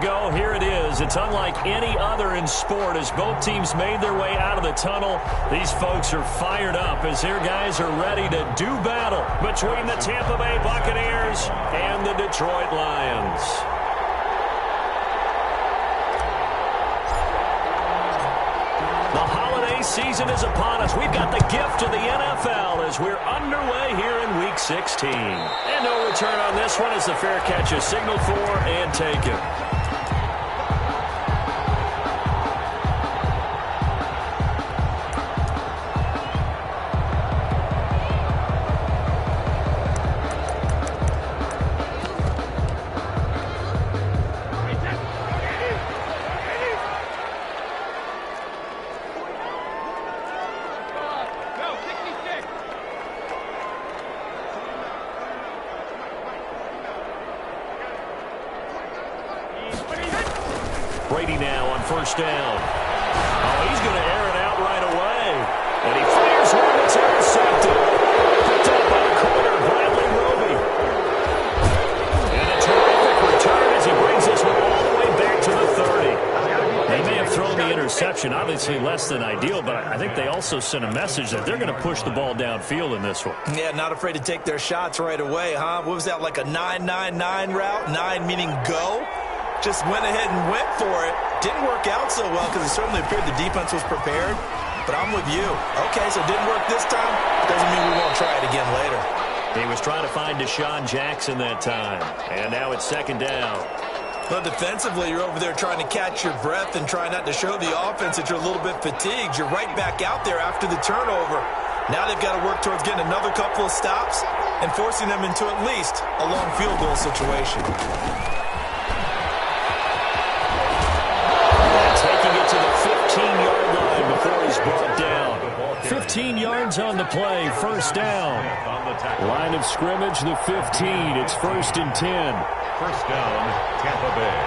Go, here it is. It's unlike any other in sport as both teams made their way out of the tunnel. These folks are fired up as their guys are ready to do battle between the Tampa Bay Buccaneers and the Detroit Lions. The holiday season is upon us. We've got the gift of the NFL as we're underway here in Week 16. And no return on this one as the fair catch is signaled for and taken. Brady now on first down. Oh, he's going to air it out right away. And he fires one that's intercepted. Picked up by the corner, Bradley Roby. And a terrific return as he brings this one all the way back to the 30. They may have thrown the interception, obviously less than ideal, but I think they also sent a message that they're going to push the ball downfield in this one. Yeah, not afraid to take their shots right away, huh? What was that, like a 9-9-9 route? 9 meaning go? Just went ahead and went for it. Didn't work out so well because it certainly appeared the defense was prepared. But I'm with you. Okay, so it didn't work this time. Doesn't mean we won't try it again later. He was trying to find Deshaun Jackson that time. And now it's second down. Well, defensively, you're over there trying to catch your breath and try not to show the offense that you're a little bit fatigued. You're right back out there after the turnover. Now they've got to work towards getting another couple of stops and forcing them into at least a long field goal situation. Taking it to the 15-yard line before he's brought down. 15 yards on the play, first down. Line of scrimmage, the 15. It's 1st and 10. First down, Tampa Bay.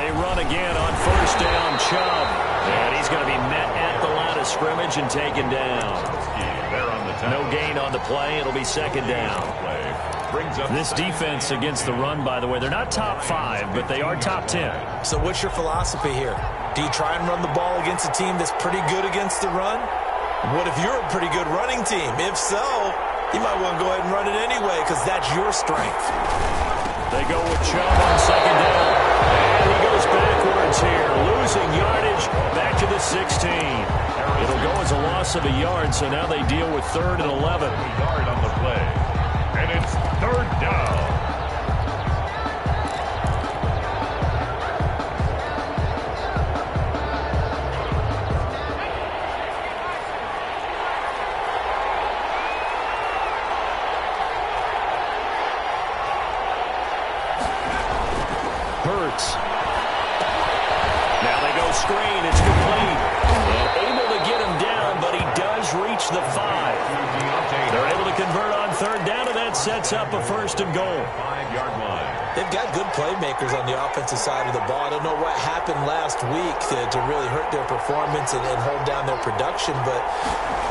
They run again on first down, Chubb. And he's going to be met at the line of scrimmage and taken down. No gain on the play. It'll be second down. This defense against the run, by the way, they're not top 5, but they are top 10. So what's your philosophy here? Do you try and run the ball against a team that's pretty good against the run? What if you're a pretty good running team? If so, you might want to go ahead and run it anyway because that's your strength. They go with Chubb on second down. And he goes backwards here, losing yardage back to the 16. It'll go as a loss of a yard, so now they deal with 3rd and 11. Yard on the play. And it's 3rd down. Hurts. Now they go screen. It's complete. And able to get him down, but he does reach the 5. They're able to convert on 3rd down, and that sets up a 1st and goal. 5-yard line. They've got good playmakers on the offensive side of the ball. I don't know what happened last week to really hurt their performance and hold down their production, but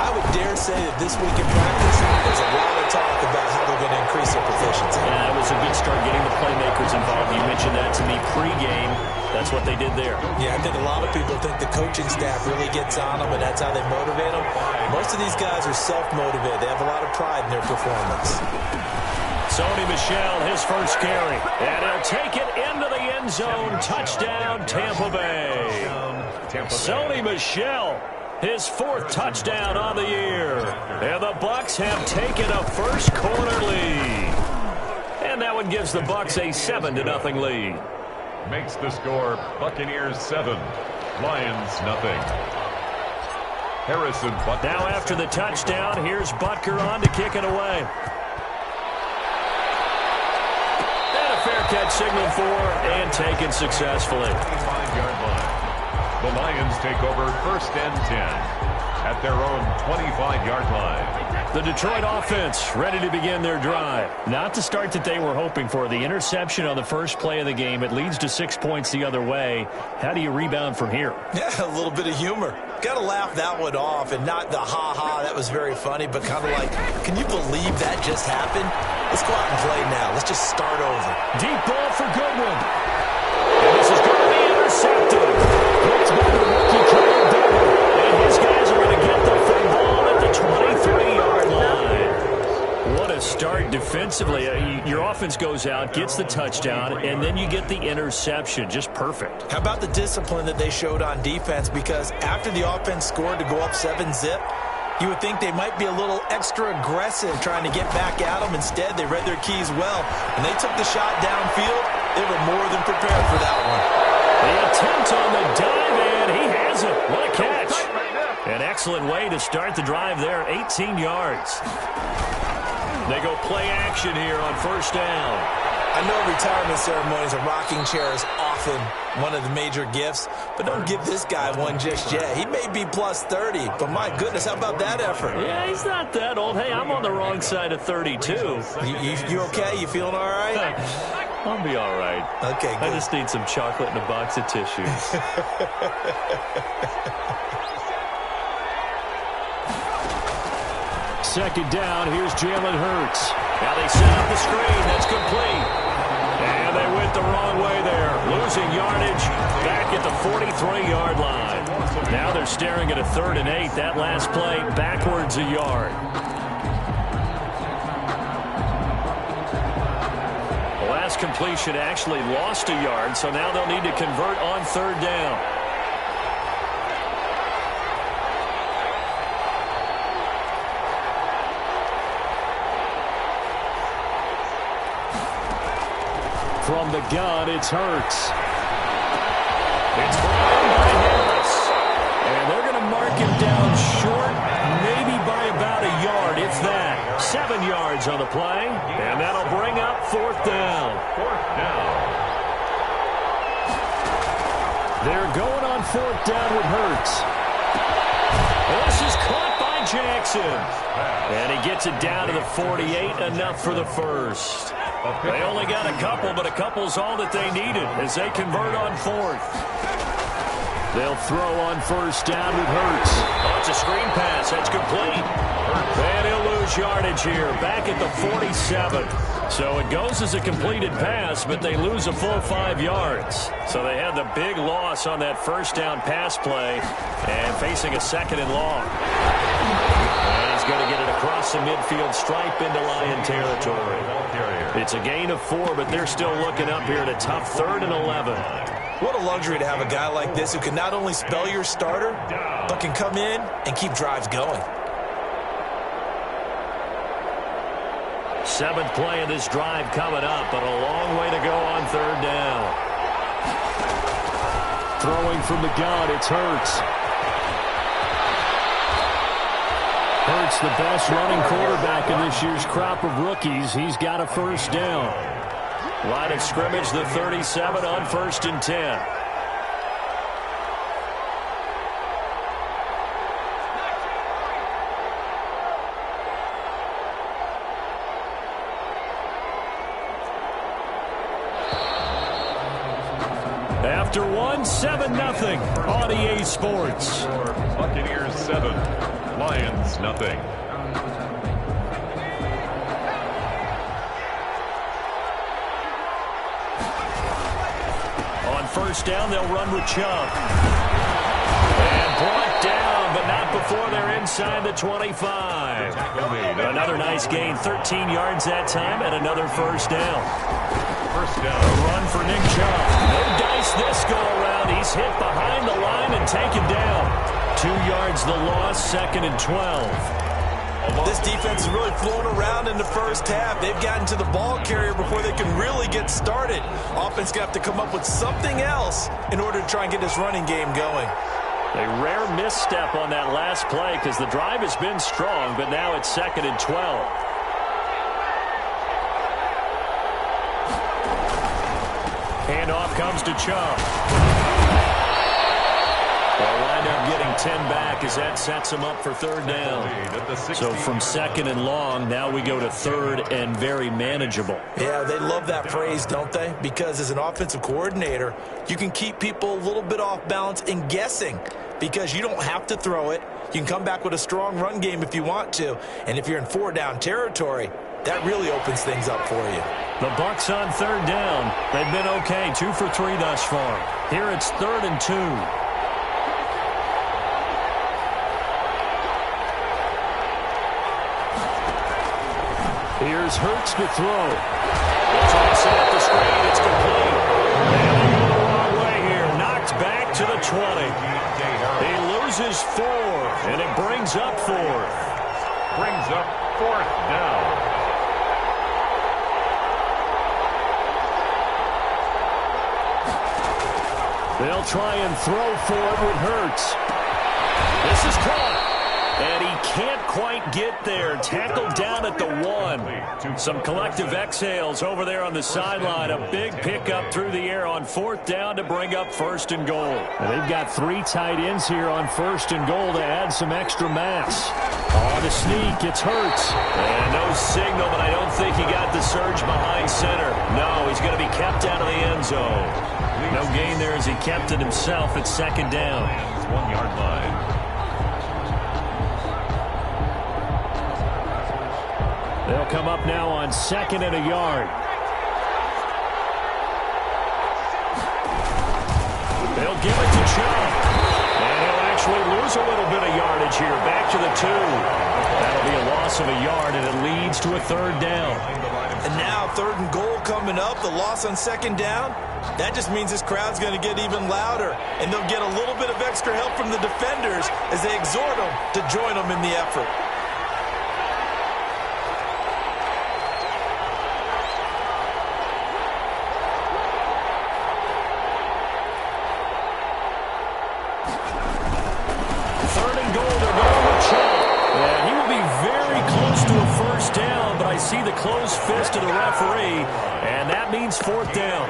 I would dare say that this week in practice, there's a lot of talk about how they're going to increase their proficiency. Yeah, it was a good start getting the playmakers involved. You mentioned that to me pregame. That's what they did there. Yeah, I think a lot of people think the coaching staff really gets on them, and that's how they motivate them. Most of these guys are self-motivated. They have a lot of pride in their performance. Sony Michel, his first carry. And he'll take it into the end zone. Touchdown, Tampa Bay. Sony Michel, his 4th touchdown on the year. And the Bucs have taken a first quarter lead. And that one gives the Bucs a 7-0 lead. Makes the score Buccaneers 7, Lions nothing. Harrison Butker. Now after the touchdown, here's Butker on to kick it away. And a fair catch signaled for and taken successfully. 25-yard line. The Lions take over 1st and 10 at their own 25-yard line. The Detroit offense ready to begin their drive. Not the start that they were hoping for. The interception on the first play of the game. It leads to 6 points the other way. How do you rebound from here? Yeah, a little bit of humor. Got to laugh that one off and not the ha-ha, that was very funny, but kind of like, can you believe that just happened? Let's go out and play now. Let's just start over. Deep ball for Goodwin. And this is going to be intercepted. It's by the rookie Kyle Duggar. And his guys are going to get the free ball at the 23-yard line. What a start defensively. Your offense goes out, gets the touchdown, and then you get the interception. Just perfect. How about the discipline that they showed on defense? Because after the offense scored to go up 7-zip, you would think they might be a little extra aggressive trying to get back at them. Instead, they read their keys well. When they took the shot downfield, they were more than prepared for that one. The attempt on the dive, and he has it. What a catch. An excellent way to start the drive there, 18 yards. They go play action here on first down. I know retirement ceremonies, a rocking chair is often one of the major gifts, but don't give this guy one just yet. He may be plus 30, but my goodness, how about that effort? Yeah, he's not that old. Hey, I'm on the wrong side of 32. You okay? You feeling all right? I'll be all right. Okay, good. I just need some chocolate and a box of tissues. Second down, here's Jalen Hurts. Now they set up the screen. That's complete. And they went the wrong way there. Losing yardage back at the 43-yard line. Now they're staring at a 3rd and 8. That last play backwards a yard. The last completion actually lost a yard, so now they'll need to convert on 3rd down. From the gun, it's Hurts. It's brought in by Harris. And they're going to mark him down short, maybe by about a yard, if that. 7 yards on the play, and that'll bring up 4th down. 4th down. They're going on 4th down with Hurts. This is caught by Jackson. And he gets it down to the 48, enough for the first. They only got a couple, but a couple's all that they needed as they convert on 4th. They'll throw on 1st down with Hurts. Oh, it's a screen pass. That's complete. And he'll lose yardage here, back at the 47. So it goes as a completed pass, but they lose a full 5 yards. So they had the big loss on that 1st down pass play and facing a 2nd and long. And he's going to get it across the midfield stripe into Lion territory. It's a gain of 4, but they're still looking up here at a tough 3rd and 11. What a luxury to have a guy like this who can not only spell your starter, but can come in and keep drives going. 7th play of this drive coming up, but a long way to go on 3rd down. Throwing from the gun, it's Hurts. Hurts, the best running quarterback in this year's crop of rookies. He's got a 1st down. Line of scrimmage, the 37 on 1st and 10. After 7-0 on EA Sports. Buccaneers 7, Lions nothing. On 1st down, they'll run with Chubb. And brought down, but not before they're inside the 25. Another nice gain, 13 yards that time, and another 1st down. 1st down. A run for Nick Chubb. No dice this go-around. He's hit behind the line and taken down. 2 yards the loss, 2nd and 12. This defense is really flown around in the 1st half. They've gotten to the ball carrier before they can really get started. Offense going to have to come up with something else in order to try and get this running game going. A rare misstep on that last play because the drive has been strong, but now it's 2nd and 12. Handoff comes to Chubb. They'll wind up getting 10 back as that sets them up for third down. So from second and long, now we go to third and very manageable. Yeah, they love that phrase, don't they? Because as an offensive coordinator, you can keep people a little bit off balance and guessing because you don't have to throw it. You can come back with a strong run game if you want to. And if you're in four-down territory, that really opens things up for you. The Bucs on third down. They've been okay, 2 for 3 thus far. Here it's 3rd and 2. Here's Hurts to throw. Toss it at the screen. It's complete. And they go the wrong way here. Knocked back to the 20. He loses 4, and it brings up 4th. Brings up 4th down. They'll try and throw for it with Hurts. This is caught. And he can't quite get there. Tackled down at the 1. Some collective exhales over there on the sideline. A big pickup through the air on 4th down to bring up 1st and goal. And they've got 3 tight ends here on 1st and goal to add some extra mass. On the sneak, it's Hurts. And no signal, but I don't think he got the surge behind center. No, he's going to be kept out of the end zone. No gain there as he kept it himself at 2nd down. 1-yard line. They'll come up now on 2nd and a yard. They'll give it to Chubb. And he'll actually lose a little bit of yardage here. Back to the 2. That'll be a loss of a yard, and it leads to a 3rd down. And now 3rd and goal coming up. The loss on 2nd down. That just means this crowd's going to get even louder. And they'll get a little bit of extra help from the defenders as they exhort them to join them in the effort. See the closed fist of the referee, and that means 4th down.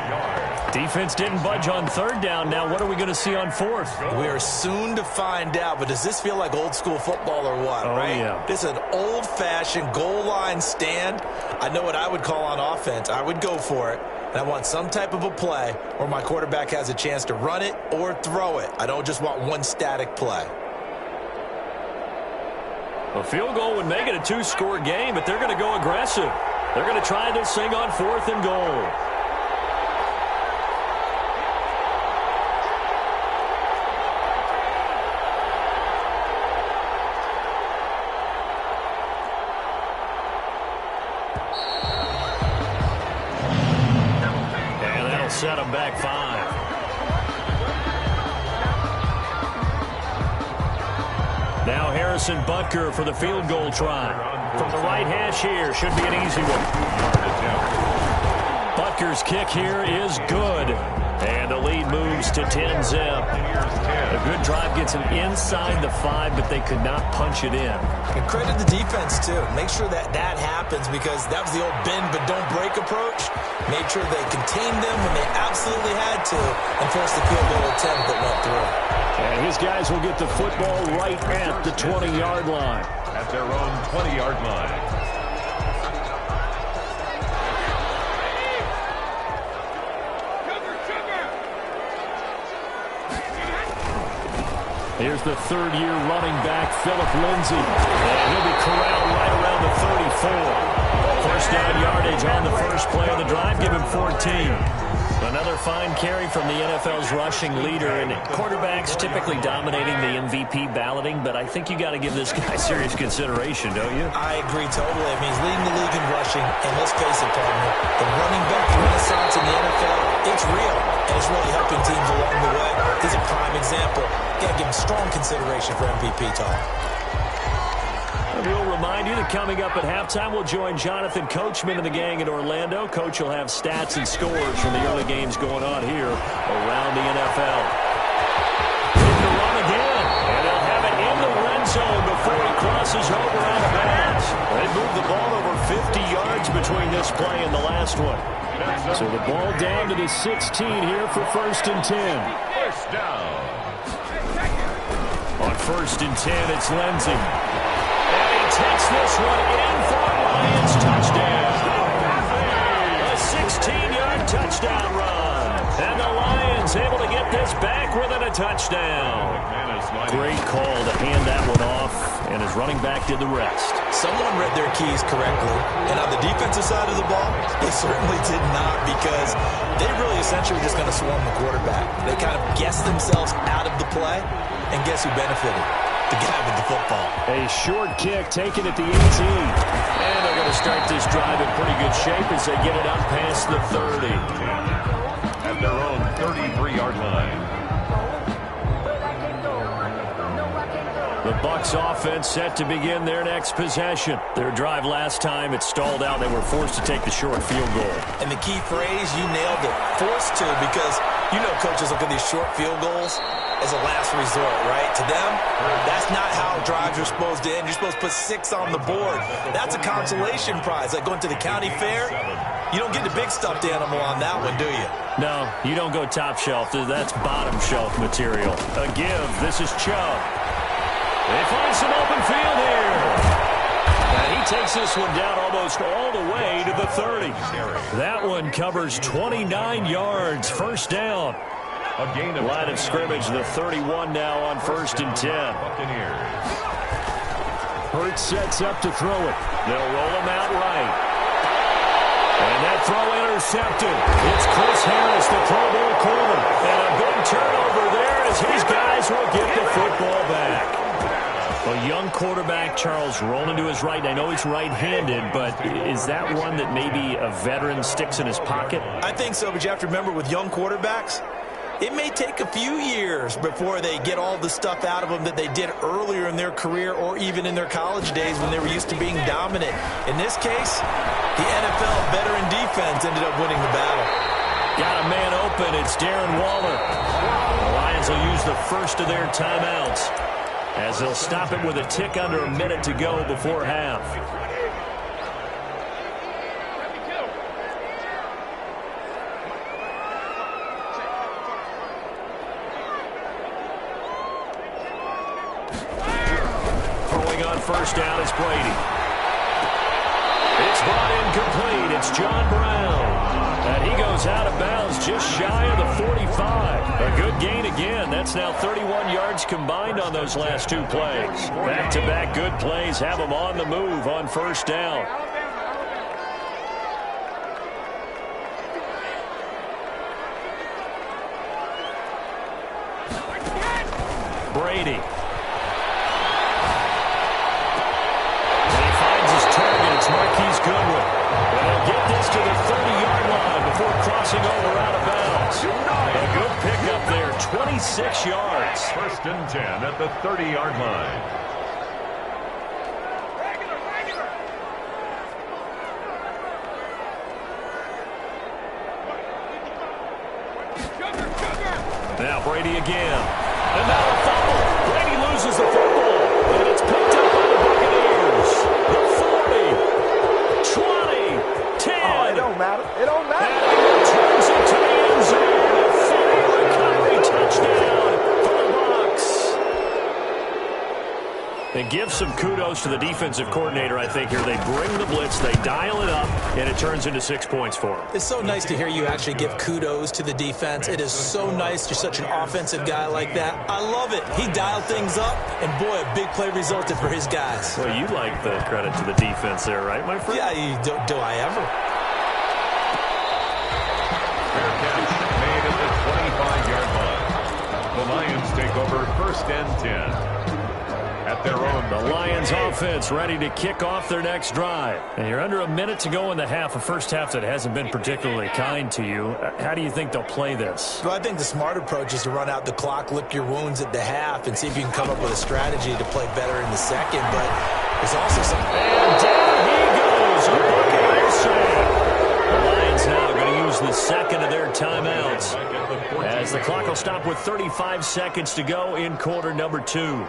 Defense didn't budge on 3rd down. Now what are we going to see on 4th? We are soon to find out, but does this feel like old school football or what, right? Yeah. This is an old-fashioned goal line stand. I know what I would call on offense. I would go for it, and I want some type of a play where my quarterback has a chance to run it or throw it. I don't just want one static play. A field goal would make it a 2-score game, but they're going to go aggressive. They're going to try this thing on 4th and goal. And that'll set them back 5. Now Harrison Butker for the field goal try. From the right hash here, should be an easy one. Butker's kick here is good. And the lead moves to 10-zip. A good drive gets them inside the 5, but they could not punch it in. And credit the defense, too. Make sure that that happens because that was the old bend but don't break approach. Made sure they contained them when they absolutely had to and forced the field goal attempt that went through. And his guys will get the football right at the 20-yard line. At their own 20-yard line. Here's the 3rd-year running back, Phillip Lindsay. And he'll be corralled right around the 34. First down yardage on the first play of the drive. Give him 14. Another fine carry from the NFL's rushing leader, and quarterbacks typically dominating the MVP balloting, but I think you got to give this guy serious consideration, don't you? I agree totally. I mean, he's leading the league in rushing, and let's face it, partner, the running back renaissance in the NFL, it's real, and it's really helping teams along the way. He's a prime example. Got to give him strong consideration for MVP talk. We'll remind you that coming up at halftime, we'll join Jonathan Coachman and the gang in Orlando. Coach will have stats and scores from the early games going on here around the NFL. Looking to run again, and they'll have it in the red zone before he crosses over out of bounds. They moved the ball over 50 yards between this play and the last one. So the ball down to the 16 here for 1st and 10. First down. first and 10. It's Lindsey. And he takes this one in for a Lions touchdown. A 16-yard touchdown run. And the Lions able to get this back within a touchdown. Great call to hand that one off, and his running back did the rest. Someone read their keys correctly, and on the defensive side of the ball, they certainly did not, because they really essentially were just going to swarm the quarterback. They kind of guessed themselves out of the play, and guess who benefited? The guy with the football. A short kick taken at the 18. And they're going to start this drive in pretty good shape as they get it up past the 30. At their own 33-yard line. The Bucs offense set to begin their next possession. Their drive last time, it stalled out. They were forced to take the short field goal. And the key phrase, you nailed it. Forced to, because you know coaches look at these short field goals as a last resort, right? To them, that's not how drives are supposed to end. You're supposed to put 6 on the board. That's a consolation prize. Like going to the county fair, you don't get the big stuffed animal on that one, do you? No, you don't go top shelf. That's bottom shelf material. A give. This is Chubb. They find some open field here. And he takes this one down almost all the way to the 30. That one covers 29 yards. First down. A gain of line of scrimmage, the 31 now on first and 10. Hurts sets up to throw it. They'll roll him out right. And that throw intercepted. It's Chris Harris, the Pro Bowl corner. And a big turnover there as his guys will get the football back. A young quarterback, Charles, rolling to his right. I know he's right-handed, but is that one that maybe a veteran sticks in his pocket? I think so, but you have to remember with young quarterbacks, it may take a few years before they get all the stuff out of them that they did earlier in their career or even in their college days when they were used to being dominant. In this case, the NFL veteran defense ended up winning the battle. Got a man open. It's Darren Waller. The Lions will use the first of their timeouts as they'll stop it with a tick under a minute to go before half. Throwing on first down is Brady. It's brought in complete. It's John Brown. And he goes out of bounds just shy of the 45. A good gain again. That's now 31 yards combined on those last 2 plays. Back-to-back good plays have them on the move on first down. Brady. And he finds his target. It's Marquise Goodwin. And he'll get this to the 30-yard line before crossing over out of bounds. A good pickup there, 26 yards. First and 10 at the 30-yard line. Now Brady again. And now a fumble. Brady loses the football. And it's picked up by the Buccaneers. The 40, 20, 10. Oh, it don't matter. It don't matter. And he returns it to the end zone. A full recovery touchdown for the Bucs. And give some kudos to the defensive coordinator, I think, here. They bring the blitz, they dial it up, and it turns into 6 points for them. It's so nice to hear you actually give kudos to the defense. It is so nice. You're such an offensive guy like that. I love it. He dialed things up, and boy, a big play resulted for his guys. Well, you like the credit to the defense there, right, my friend? Yeah, do I ever? Fair catch made at the 25-yard line. The Lions take over first and 10. At their own. The Lions offense ready to kick off their next drive. And you're under a minute to go in the half, a first half that hasn't been particularly kind to you. How do you think they'll play this? Well, I think the smart approach is to run out the clock, lick your wounds at the half, and see if you can come up with a strategy to play better in the second. But there's also some... And down he goes. A Buccaneers sack. The Lions now going to use the second of their timeouts as the clock will stop with 35 seconds to go in quarter number 2.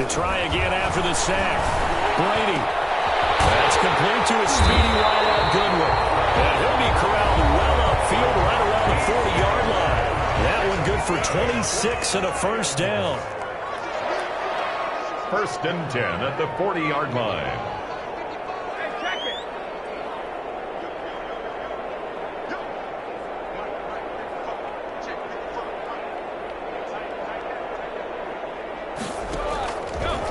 try again after the sack. Brady. That's complete to a speedy wideout Goodwin. And he'll be corralled well upfield right around the 40-yard line. That one good for 26 and a first down. First and 10 at the 40-yard line.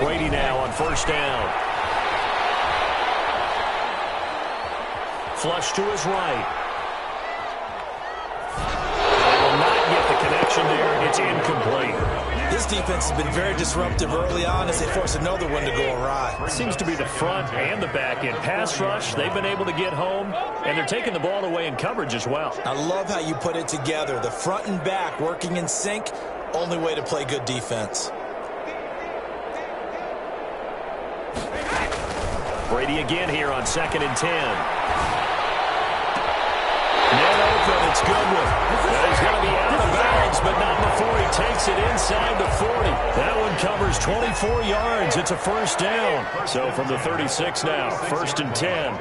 Brady now on first down. Flush to his right. They will not get the connection there. It's incomplete. This defense has been very disruptive early on as they force another one to go awry. It seems to be the front and the back end. Pass rush, they've been able to get home, and they're taking the ball away in coverage as well. I love how you put it together. The front and back working in sync, only way to play good defense. Brady again here on 2nd and 10. Net open, it's Goodwin. He's going to be out of bounds, but not before he takes it inside the 40. That one covers 24 yards. It's a first down. So from the 36 now, 1st and 10.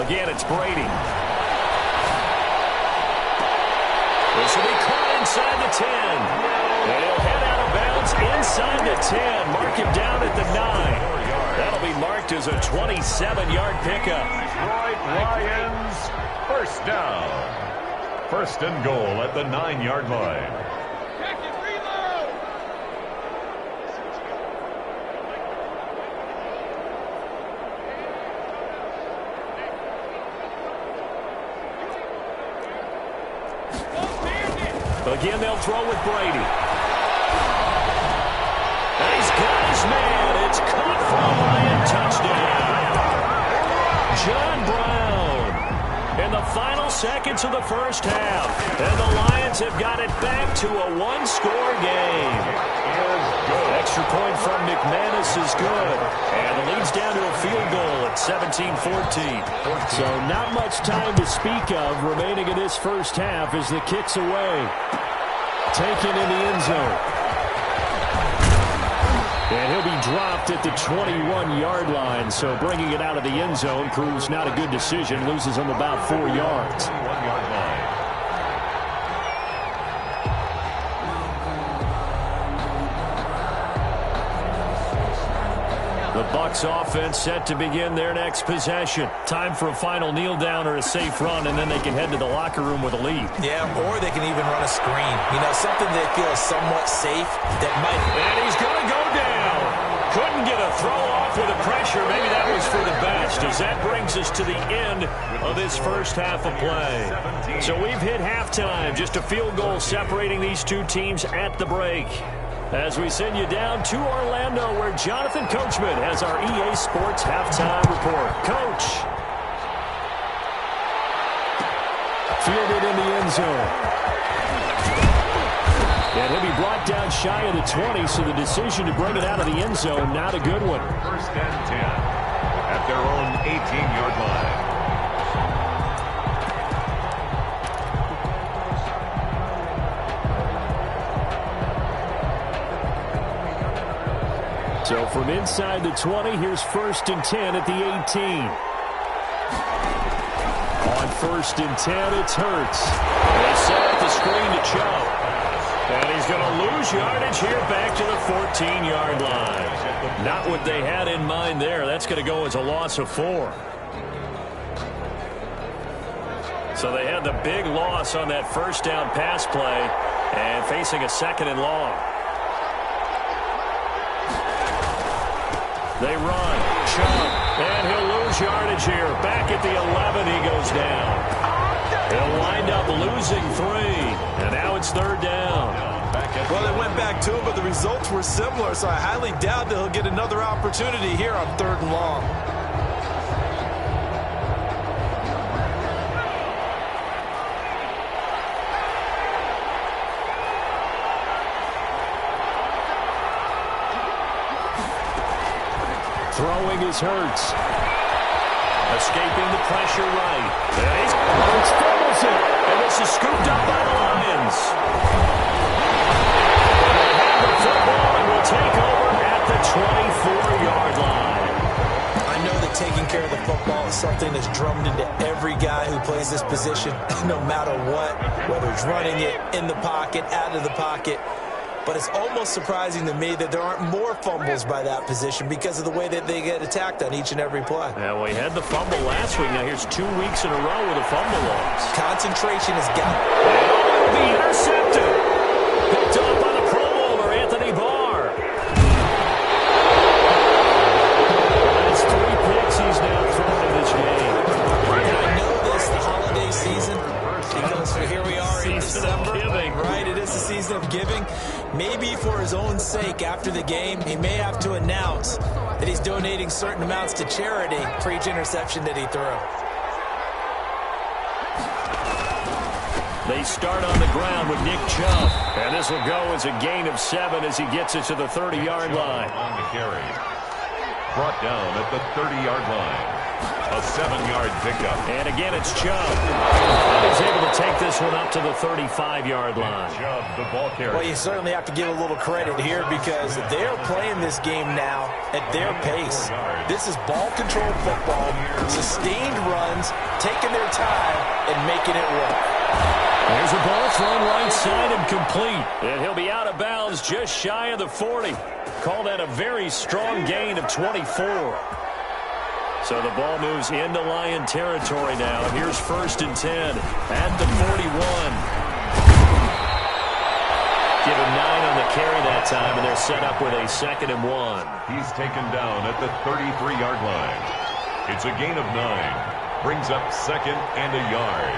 Again, it's Brady. This will be caught inside the 10. And he'll head out of bounds inside the 10. Mark him down at the 9. That'll be marked as a 27-yard pickup. Detroit Lions, first down. First and goal at the 9-yard line. Again, they'll throw with Brady. And he's got his man. It's caught for a Lion touchdown. John Brown in the final seconds of the first half. And the Lions have got it back to a one-score game. Extra point from McManus is good. And the lead's down to a field goal at 17-14. So not much time to speak of remaining in this first half as the kick's away. Taken in the end zone. And he'll be dropped at the 21-yard line. So bringing it out of the end zone proves not a good decision. Loses him about 4 yards. 1-yard line. The Bucs offense set to begin their next possession. Time for a final kneel down or a safe run, and then they can head to the locker room with a lead. Yeah, or they can even run a screen. You know, something they feel is somewhat safe that might... And he's going to go down. Couldn't get a throw off with the pressure. Maybe that was for the best, as that brings us to the end of this first half of play. So we've hit halftime. Just a field goal separating these two teams at the break. As we send you down to Orlando, where Jonathan Coachman has our EA Sports halftime report. Coach. Fielded in the end zone. And he'll be brought down shy of the 20, so the decision to bring it out of the end zone, not a good one. First and 10 at their own 18-yard line. So from inside the 20, here's 1st and 10 at the 18. On 1st and 10, it's Hurts. They set up the screen to Chubb. And he's going to lose yardage here back to the 14-yard line. Not what they had in mind there. That's going to go as a loss of 4. So they had the big loss on that first down pass play and facing a 2nd and long. They run. Chubb. And he'll lose yardage here. Back at the 11, he goes down. He'll wind up losing 3. And now it's 3rd down. Well, they went back to him, but the results were similar, so I highly doubt that he'll get another opportunity here on 3rd and long. Throwing is Hurts. Escaping the pressure right. And he fumbles it. And this is scooped up by the Lions. The football and will take over at the 24-yard line. I know that taking care of the football is something that's drummed into every guy who plays this position, no matter what, whether it's running it, in the pocket, out of the pocket. But it's almost surprising to me that there aren't more fumbles by that position because of the way that they get attacked on each and every play. Yeah, well, he had the fumble last week. Now here's 2 weeks in a row with a fumble loss. Concentration has got it. It'll be intercepted. Picked up by the Pro Bowler, Anthony Barr. That's 3 picks he's now thrown in this game. And I know this, the holiday season, because here we are in December. Right, it is the season of giving. Maybe for his own sake, after the game, he may have to announce that he's donating certain amounts to charity for each interception that he threw. They start on the ground with Nick Chubb. And this will go as a gain of 7 as he gets it to the 30-yard line. On the carry. Brought down at the 30-yard line. A 7-yard pickup. And again, it's Chubb. And he's able to take this one up to the 35-yard line. Chubb, the ball carrier. Well, you certainly have to give a little credit here because they're playing this game now at their pace. This is ball control football, sustained runs, taking their time, and making it work. There's a ball thrown right side and complete. And he'll be out of bounds just shy of the 40. Call that a very strong gain of 24. So the ball moves into Lion territory now. Here's 1st and 10 at the 41. Give him 9 on the carry that time, and they're set up with a 2nd and 1. He's taken down at the 33-yard line. It's a gain of 9. Brings up 2nd and a yard.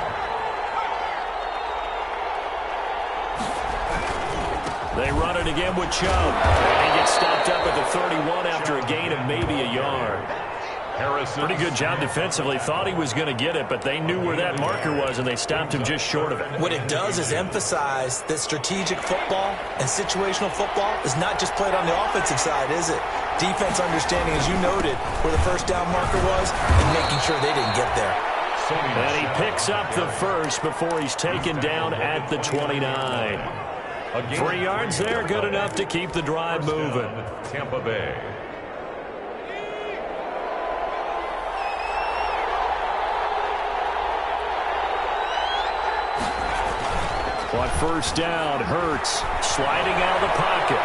They run it again with Chubb. And he gets stopped up at the 31 after a gain of maybe a yard. Harrison. Pretty good job defensively. Thought he was going to get it, but they knew where that marker was, and they stopped him just short of it. What it does is emphasize that strategic football and situational football is not just played on the offensive side, is it? Defense understanding, as you noted, where the first down marker was and making sure they didn't get there. And he picks up the first before he's taken down at the 29. 3 yards there, good enough to keep the drive moving. Tampa Bay. On 1st down, Hurts sliding out of the pocket.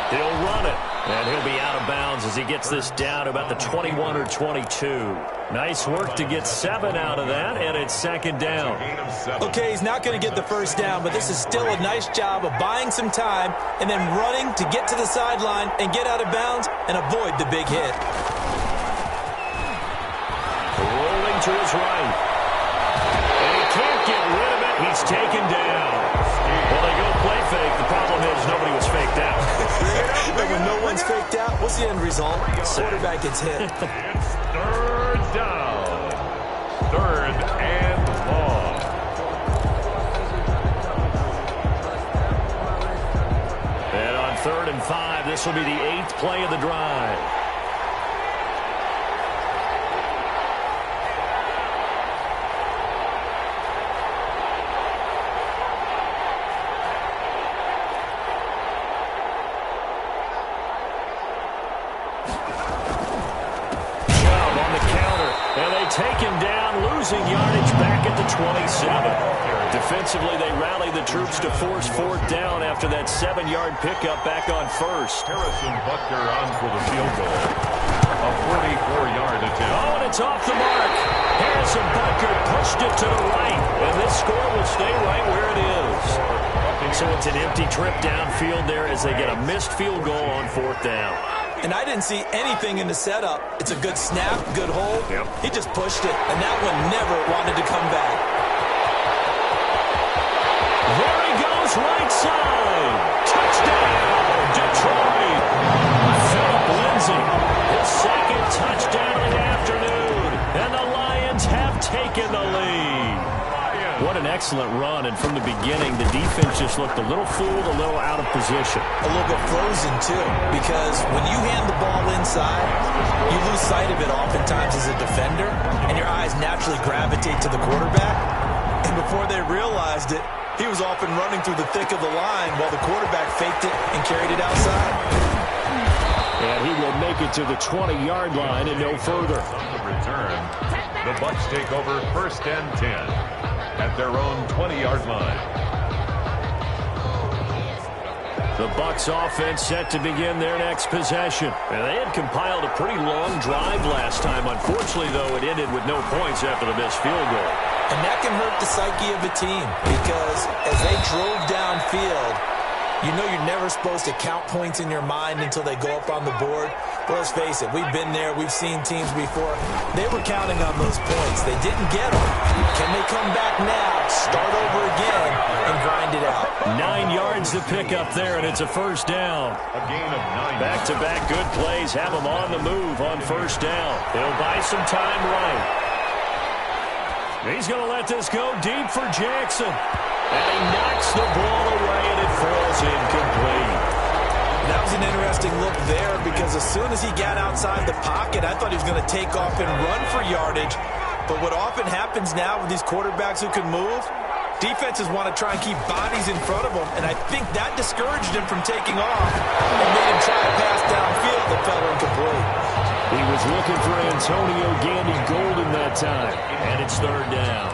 He'll run it, and he'll be out of bounds as he gets this down about the 21 or 22. Nice work to get 7 out of that, and it's 2nd down. Okay, he's not going to get the first down, but this is still a nice job of buying some time and then running to get to the sideline and get out of bounds and avoid the big hit. Rolling to his right. And he can't get rid of it. He's taken down. Well, they go play fake. The problem is nobody was faked out. And when no one's faked out, what's the end result? Quarterback gets hit. It's 3rd down. 3rd and long. And on 3rd and 5, this will be the 8th play of the drive. Take him down, losing yardage back at the 27. Defensively, they rally the troops to force 4th down after that 7-yard pickup back on 1st. Harrison Butker on for the field goal. A 44-yard attempt. Oh, and it's off the mark. Harrison Butker pushed it to the right, and this score will stay right where it is. So it's an empty trip downfield there as they get a missed field goal on 4th down. And I didn't see anything in the setup. It's a good snap, good hold. Yep. He just pushed it, and that one never wanted to come back. There he goes, right side. Touchdown, Detroit. Philip Lindsay, his 2nd touchdown of the afternoon. And the Lions have taken the lead. What an an excellent run, and from the beginning, the defense just looked a little fooled, a little out of position. A little bit frozen, too, because when you hand the ball inside, you lose sight of it oftentimes as a defender, and your eyes naturally gravitate to the quarterback. And before they realized it, he was off and running through the thick of the line while the quarterback faked it and carried it outside. And he will make it to the 20-yard line and no further. On the return, the Bucs take over 1st and 10 at their own 20-yard line. The Bucs offense set to begin their next possession. And they had compiled a pretty long drive last time. Unfortunately, though, it ended with no points after the missed field goal. And that can hurt the psyche of a team because as they drove downfield, you know you're never supposed to count points in your mind until they go up on the board. But let's face it, we've been there. We've seen teams before. They were counting on those points. They didn't get them. Can they come back now, start over again, and grind it out? 9 yards to pick up there, and it's a first down. A gain of 9. Back-to-back good plays have them on the move on first down. They'll buy some time right. He's going to let this go deep for Jackson. And he knocks the ball away, and it falls incomplete. That was an interesting look there because as soon as he got outside the pocket, I thought he was going to take off and run for yardage. But what often happens now with these quarterbacks who can move, defenses want to try and keep bodies in front of them, and I think that discouraged him from taking off and made him try to pass downfield that fell incomplete. He was looking for Antonio Gandy Golden that time, and it's third down.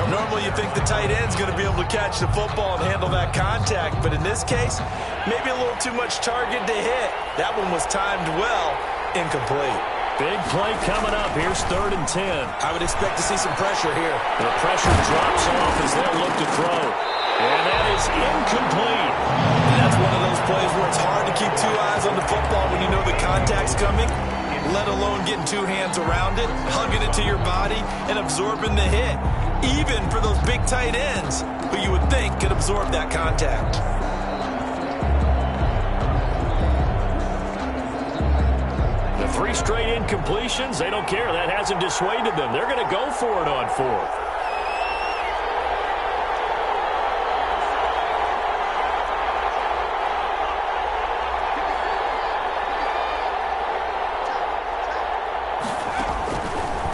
Normally you think the tight end's going to be able to catch the football and handle that contact, but in this case, maybe a little too much target to hit. That one was timed well, incomplete. Big play coming up. Here's 3rd and 10. I would expect to see some pressure here. The pressure drops off as they'll look to throw. And that is incomplete. And that's one of those plays where it's hard to keep 2 eyes on the football when you know the contact's coming, let alone getting 2 hands around it, hugging it to your body, and absorbing the hit. Even for those big tight ends who you would think could absorb that contact. The 3 straight incompletions, they don't care. That hasn't dissuaded them. They're going to go for it on 4th.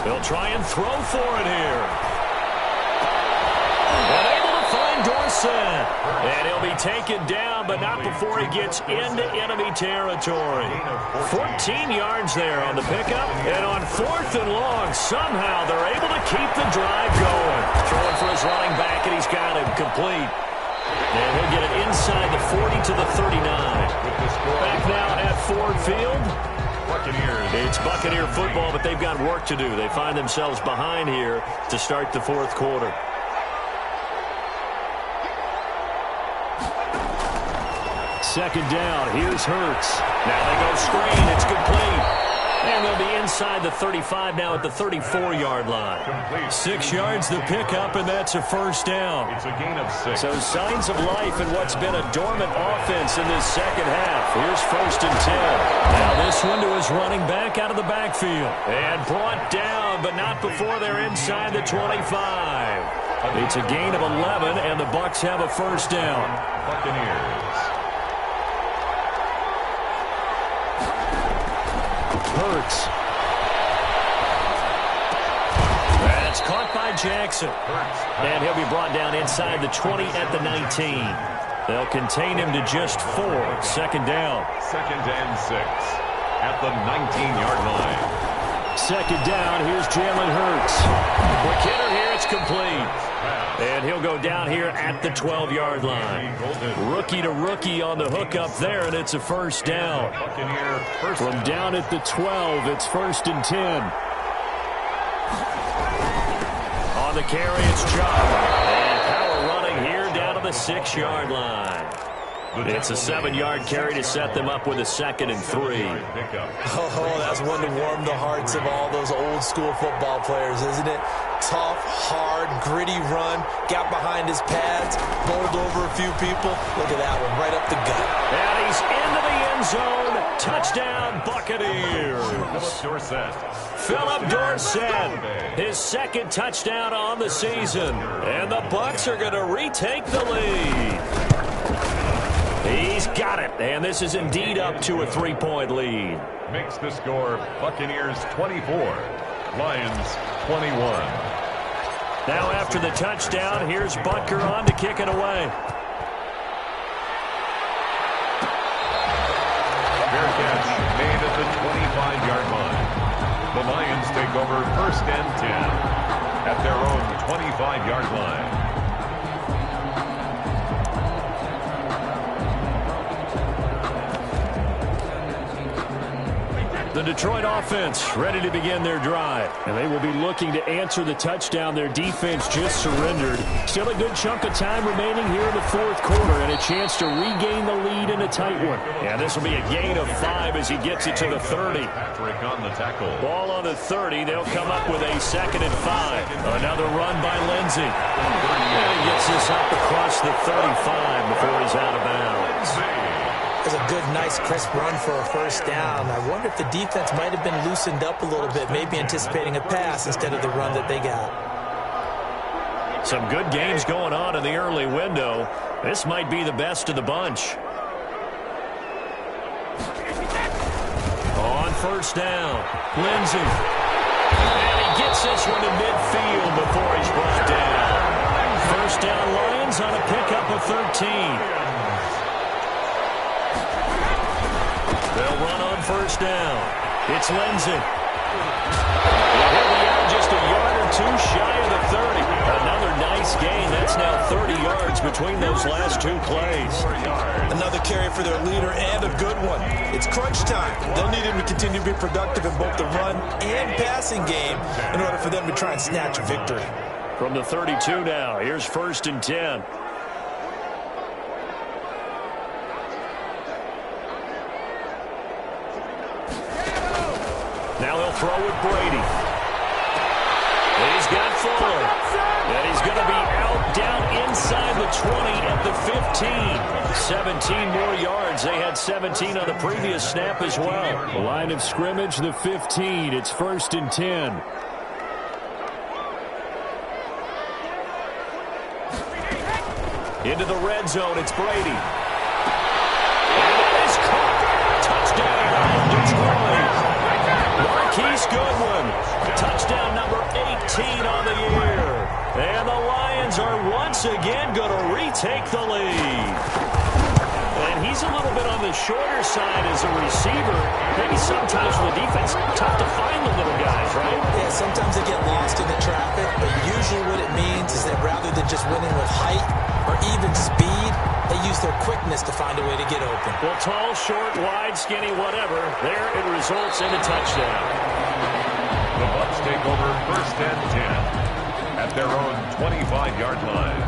They'll try and throw for it here. Unable to find Dorsett. And he'll be taken down, but not before he gets into enemy territory. 14 yards there on the pickup. And on 4th and long, somehow they're able to keep the drive going. Throwing for his running back, and he's got him complete. And he'll get it inside the 40 to the 39. Back now at Ford Field. Buccaneers. It's Buccaneer football, but they've got work to do. They find themselves behind here to start the 4th quarter. Second down. Here's Hurts. Now they go screen. It's complete. And they'll be inside the 35 now at the 34-yard line. Complete. 6 yards the pickup, and that's a first down. It's a gain of 6. So signs of life in what's been a dormant offense in this second half. Here's 1st and 10. Now this one to his running back out of the backfield. And brought down, but not before they're inside the 25. It's a gain of 11, and the Bucs have a first down. Buccaneers. Hurts. That's caught by Jackson. And he'll be brought down inside the 20 at the 19. They'll contain him to just 4. Second down. 2nd and 6 at the 19-yard line. Second down. Here's Jalen Hurts. Quick hitter here. It's complete. And he'll go down here at the 12-yard line. Rookie to rookie on the hook up there, and it's a first down. From down at the 12, it's 1st and 10. On the carry, it's Chubb. And power running here down to the 6-yard line. It's a 7-yard carry to set them up with a 2nd and 3. Oh, that's one to warm the hearts of all those old-school football players, isn't it? tough, hard, gritty run. Got behind his pads, bowled over a few people. Look at that one, right up the gut. And he's into the end zone. Touchdown, Buccaneers. Phillip Dorsett, his second touchdown on the season. And the Bucs are going to retake the lead. He's got it, and this is indeed up to a 3-point lead. Makes the score Buccaneers 24, Lions 21. Now after the touchdown, here's Butker on to kick it away. Fair catch made at the 25-yard line. The Lions take over 1st and 10 at their own 25-yard line. The Detroit offense ready to begin their drive. And they will be looking to answer the touchdown their defense just surrendered. Still a good chunk of time remaining here in the 4th quarter and a chance to regain the lead in a tight one. Yeah, this will be a gain of 5 as he gets it to the 30. Patrick on the tackle. Ball on the 30. They'll come up with a 2nd and 5. Another run by Lindsey. And he gets this up across the 35 before he's out of bounds. That's a good, nice, crisp run for a 1st down. I wonder if the defense might have been loosened up a little bit, maybe anticipating a pass instead of the run that they got. Some good games going on in the early window. This might be the best of the bunch. On 1st down, Lindsey. And he gets this one to midfield before he's brought down. 1st down Lions on a pickup of 13. They'll run on 1st down. It's Lindsey. He'll be out just a yard or 2 shy of the 30. Another nice gain. That's now 30 yards between those last 2 plays. Another carry for their leader and a good one. It's crunch time. They'll need him to continue to be productive in both the run and passing game in order for them to try and snatch a victory. From the 32 now, here's 1st and 10. Now they'll throw with Brady. He's got Fuller. And he's going to be out down inside the 20 at the 15. 17 more yards. They had 17 on the previous snap as well. The line of scrimmage, the 15. It's 1st and 10. Into the red zone, it's Brady. And it is caught. Touchdown, Detroit. Marquise Goodwin, touchdown number 18 on the year. And the Lions are once again going to retake the lead. And he's a little bit on the shorter side as a receiver. Maybe sometimes for the defense, tough to find the little guys, right? Yeah, sometimes they get lost in the traffic, but usually what it means is that rather than just winning with height or even speed, they use their quickness to find a way to get open. Well, tall, short, wide, skinny, whatever. There it results in a touchdown. The Bucs take over 1st and 10 at their own 25-yard line.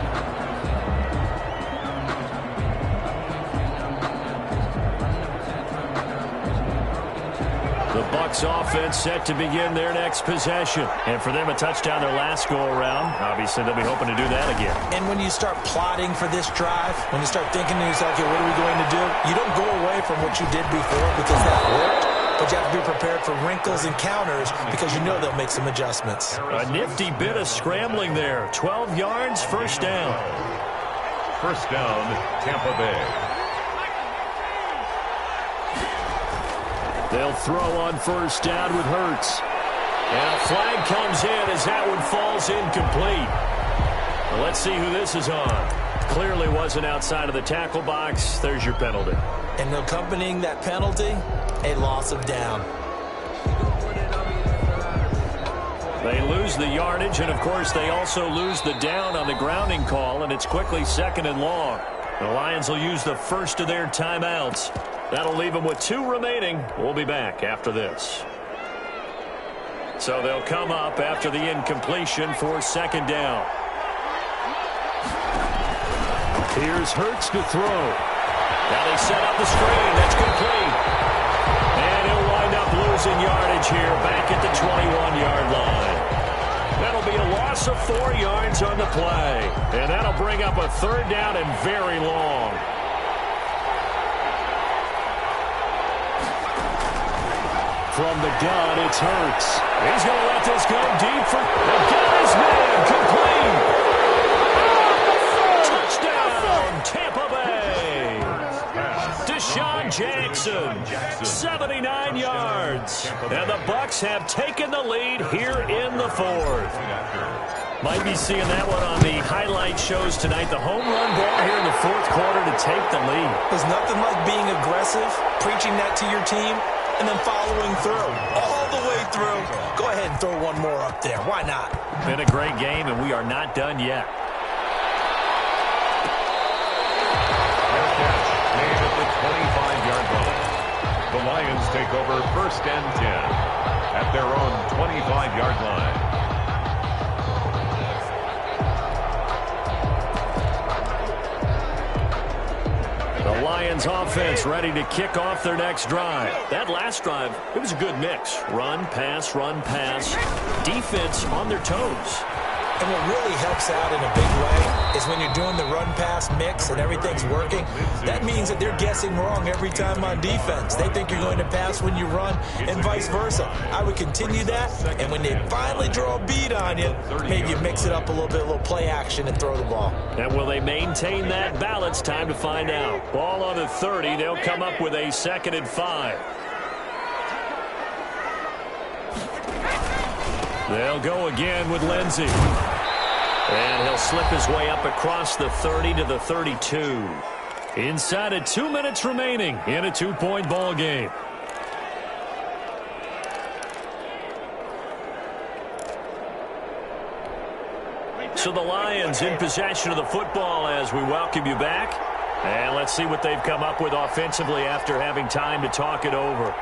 The Bucs offense set to begin their next possession. And for them, a touchdown their last go-around. Obviously, they'll be hoping to do that again. And when you start plotting for this drive, when you start thinking to yourself, okay, what are we going to do? You don't go away from what you did before because that worked. But you have to be prepared for wrinkles and counters because you know they'll make some adjustments. A nifty bit of scrambling there. 12 yards, 1st down. 1st down, Tampa Bay. They'll throw on 1st down with Hurts. And a flag comes in as that one falls incomplete. Well, let's see who this is on. Clearly wasn't outside of the tackle box. There's your penalty. And accompanying that penalty, a loss of down. They lose the yardage, and, of course, they also lose the down on the grounding call, and it's quickly 2nd and long. The Lions will use the first of their timeouts. That'll leave them with 2 remaining. We'll be back after this. So they'll come up after the incompletion for 2nd down. Here's Hurts to throw. Now they set up the screen. That's complete. And he'll wind up losing yardage here back at the 21-yard line. That'll be a loss of 4 yards on the play. And that'll bring up a 3rd down and very long. From the gun, it's Hurts. He's going to let this go deep for the gun is man. Complete. Touchdown, Tampa Bay. Deshaun Jackson, 79 yards. And the Bucs have taken the lead here in the 4th. Might be seeing that one on the highlight shows tonight. The home run ball here in the 4th quarter to take the lead. There's nothing like being aggressive, preaching that to your team, and then following through, all the way through. Go ahead and throw one more up there. Why not? Been a great game, and we are not done yet. Made at the 25-yard line. The Lions take over 1st and 10 at their own 25-yard line. The Lions offense ready to kick off their next drive. That last drive, it was a good mix. Run, pass, defense on their toes. And what really helps out in a big way is when you're doing the run-pass mix and everything's working, that means that they're guessing wrong every time on defense. They think you're going to pass when you run and vice versa. I would continue that, and when they finally draw a beat on you, maybe you mix it up a little play action and throw the ball. And will they maintain that balance? Time to find out. Ball on the 30. They'll come up with a 2nd and 5. They'll go again with Lindsey. And he'll slip his way up across the 30 to the 32. Inside of 2 minutes remaining in a 2-point ball game. So the Lions in possession of the football as we welcome you back. And let's see what they've come up with offensively after having time to talk it over.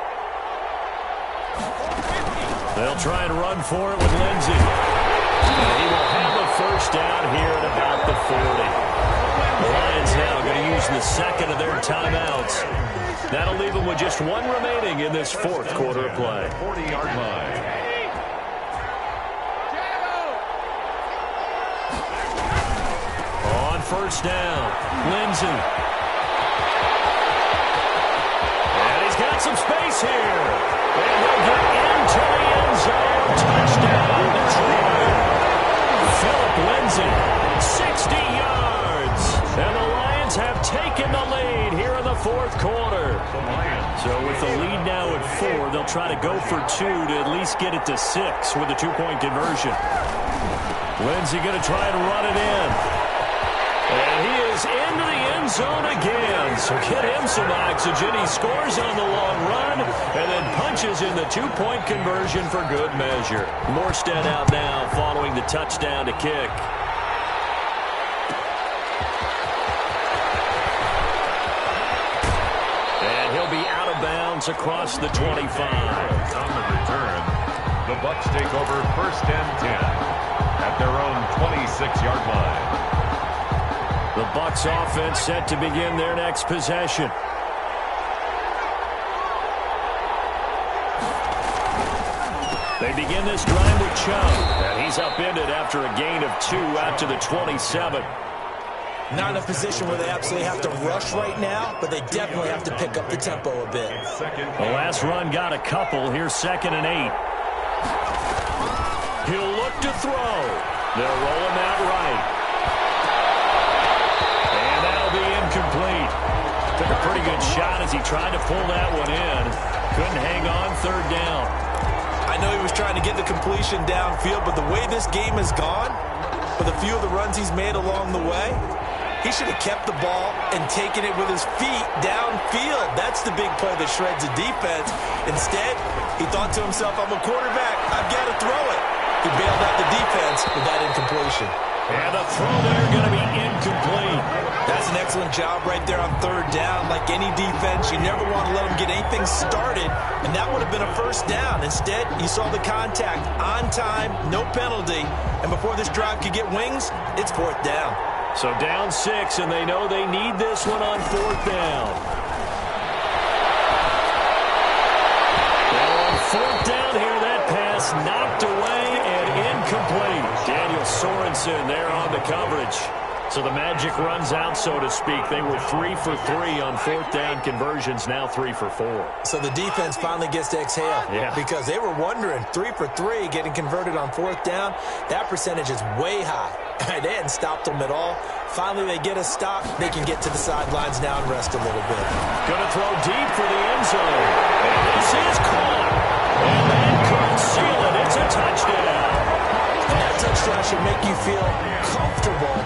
They'll try and run for it with Lindsey. And he will have a 1st down here at about the 40. The Lions now going to use the 2nd of their timeouts. That'll leave them with just 1 remaining in this 4th quarter of play. 40-yard line. On 1st down, Lindsey. And he's got some space here. And they'll get into the end zone. Touchdown, Detroit. Philip Lindsey, 60 yards. And the Lions have taken the lead here in the 4th quarter. So with the lead now at 4, they'll try to go for 2 to at least get it to 6 with a 2-point conversion. Lindsey going to try and run it in. And he is into the end zone again. So get him some oxygen. He scores on the long run and then punches in the 2-point conversion for good measure. Morstead out now following the touchdown to kick. And he'll be out of bounds across the 25. On the return, the Bucs take over 1st and 10 at their own 26-yard line. The Bucs offense set to begin their next possession. They begin this drive with Chubb, and he's upended after a gain of 2 out to the 27. Not in a position where they absolutely have to rush right now, but they definitely have to pick up the tempo a bit. The last run got a couple. Here's 2nd and 8. He'll look to throw. They'll roll him out right. Incomplete. Took a pretty good shot as he tried to pull that one in. Couldn't hang on 3rd down. I know he was trying to get the completion downfield, but the way this game has gone, with a few of the runs he's made along the way, he should have kept the ball and taken it with his feet downfield. That's the big play that shreds the defense. Instead, he thought to himself, I'm a quarterback. I've got to throw it. He bailed out the defense with that incompletion. And the throw there going to be incomplete. That's an excellent job right there on 3rd down. Like any defense, you never want to let them get anything started, and that would have been a 1st down. Instead, you saw the contact on time, no penalty, and before this drive could get wings, it's 4th down. So down 6, and they know they need this one on 4th down. Now on 4th down here, that pass knocked away and incomplete. Sorensen there on the coverage. So the magic runs out, so to speak. They were 3 for 3 on fourth down conversions, now 3 for 4. So the defense finally gets to exhale. Yeah. Because they were wondering, 3 for 3 getting converted on fourth down. That percentage is way high. They hadn't stopped them at all. Finally, they get a stop. They can get to the sidelines now and rest a little bit. Going to throw deep for the end zone. And this is caught. And that could seal it. It's a touchdown. And that touchdown should make you feel comfortable.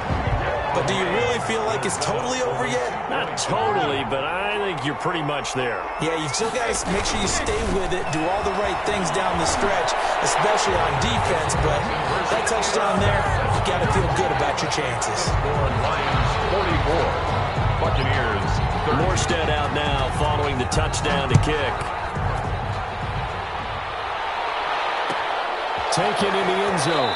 But do you really feel like it's totally over yet? Not totally, but I think you're pretty much there. Yeah, you've still got to make sure you stay with it, do all the right things down the stretch, especially on defense. But that touchdown there, you got to feel good about your chances. Lions 44, Buccaneers 30. Morstead out now following the touchdown to kick. Taken in the end zone.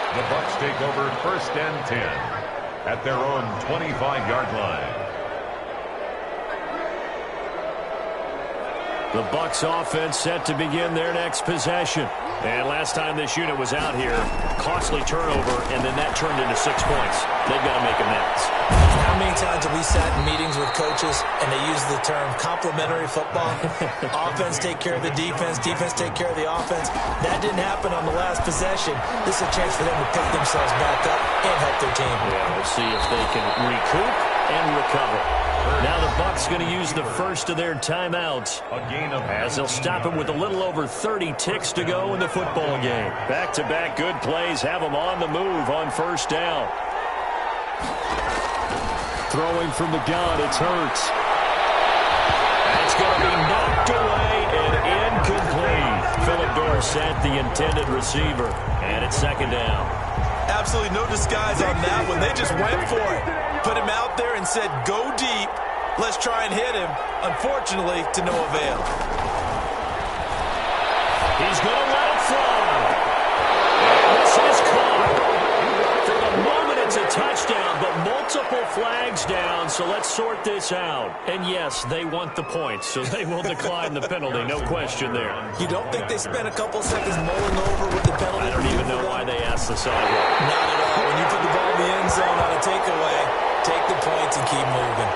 The Bucs take over first and 10 at their own 25-yard line. The Bucs offense set to begin their next possession. And last time this unit was out here, costly turnover, and then that turned into 6 points. They've got to make amends. How many times have we sat in meetings with coaches and they use the term complementary football? Offense take care of the defense, defense take care of the offense. That didn't happen on the last possession. This is a chance for them to pick themselves back up and help their team. Yeah, we'll see if they can recoup and recover. Now the Bucs going to use the first of their timeouts as they'll stop it with a little over 30 ticks to go in the football game. Back-to-back good plays have them on the move on first down. Throwing from the gun, it's Hurts. That's going to be knocked away and incomplete. Philip Dorsett, the intended receiver, and it's second down. Absolutely no disguise on that one. They just went for it. Put him out there and said, go deep. Let's try and hit him. Unfortunately, to no avail. He's going to let it fly. And this is caught. For the moment, it's a touchdown, but multiple flags down, so let's sort this out. And yes, they want the points, so they will decline the penalty. No question there. You don't think they spent a couple seconds mulling over with the penalty? I don't even know why they asked the sideline. Not at all. When you put the ball in the end zone on a takeaway, take the points and keep moving.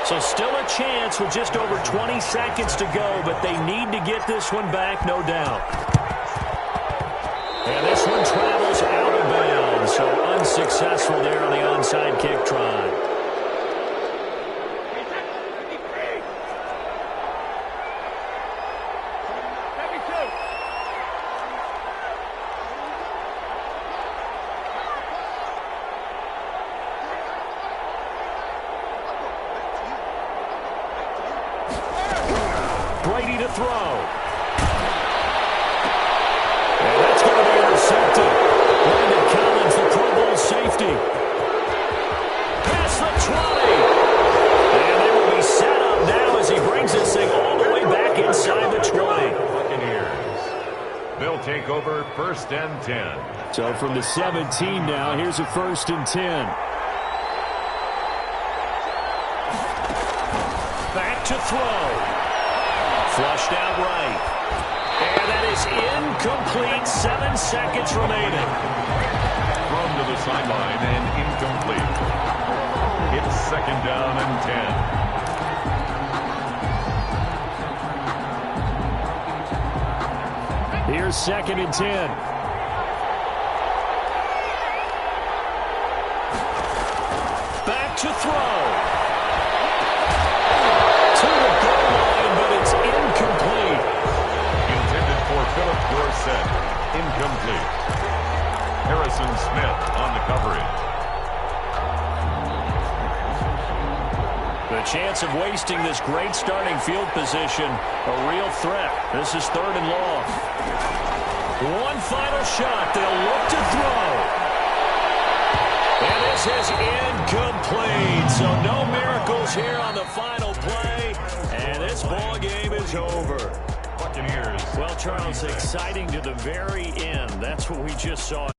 So still a chance with just over 20 seconds to go, but they need to get this one back, no doubt. And this one travels out of bounds, so unsuccessful there on the onside kick try. Brady to throw. And that's going to be intercepted. Landon Collins, the Pro Bowl safety. Past the 20. And they will be set up now as he brings this thing all the way back inside the 20. Buccaneers. They'll take over first and 10. So from the 17 now, here's a first and 10. Back to throw. Flushed out right. And that is incomplete. 7 seconds remaining. Thrown to the sideline and incomplete. It's second down and 10. Here's second and 10. Back to throw. To the goal line, but it's incomplete. Intended for Philip Dorsett. Incomplete. Harrison Smith on the coverage. The chance of wasting this great starting field position, a real threat. This is third and long. One final shot. They'll look to throw. And this is incomplete. So no miracles here on the final play. And this ball game is over. Buccaneers. Well, Charles, exciting to the very end. That's what we just saw.